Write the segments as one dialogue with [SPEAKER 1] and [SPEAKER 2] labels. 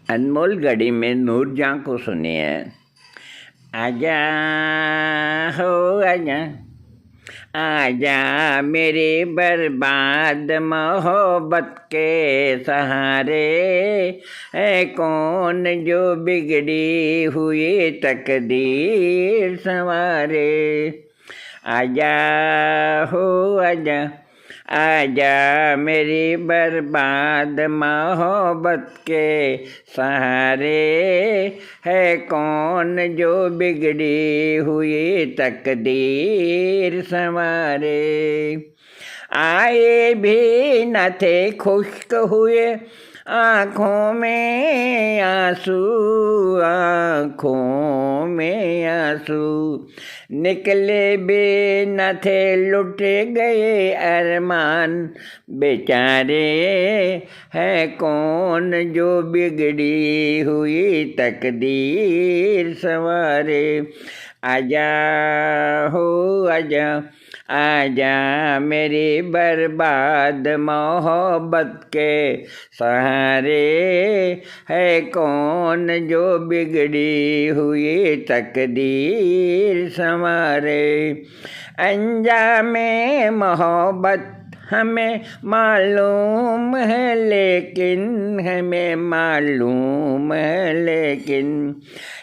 [SPEAKER 1] अनमोल घड़ी में नूरजहां को सुनिए। आजा हो आजा, आजा मेरे बर्बाद मोहब्बत के सहारे, है कौन जो बिगड़ी हुई तकदीर संवारे। आजा हो आजा, आजा मेरी बर्बाद मोहब्बत के सहारे, है कौन जो बिगड़ी हुई तकदीर संवारे। आए भी न थे खुश्क हुए आँखों में आंसू, आँखों में आंसू निकले भी न थे, लुट गए अरमान बेचारे, है कौन जो बिगड़ी हुई तकदीर संवारे। आजा हो आजा, आजा मेरी बर्बाद मोहब्बत के सहारे, है कौन जो बिगड़ी हुई तकदीर संवारे। अंजामे मोहब्बत हमें मालूम है, लेकिन हमें मालूम है लेकिन,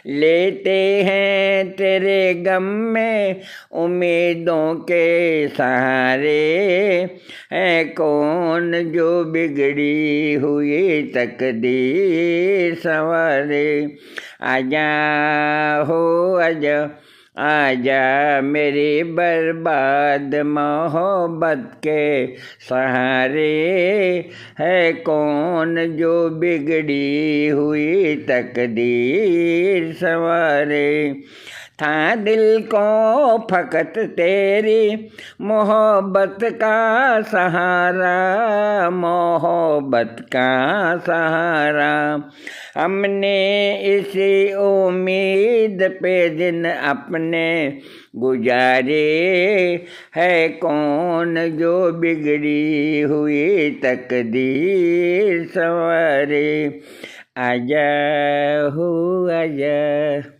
[SPEAKER 1] लेते हैं तेरे गम में उम्मीदों के सहारे, है कौन जो बिगड़ी हुई तकदीर संवारे। आजा हो आजा, आजा मेरी बर्बाद मोहब्बत के सहारे, है कौन जो बिगड़ी हुई तकदीर संवारे। था दिल को फकत तेरी मोहब्बत का सहारा, मोहब्बत का सहारा। हमने इसी उम्मीद पे दिन अपने गुजारे, है कौन जो बिगड़ी हुई तकदीर संवारे। आजा हो आजा।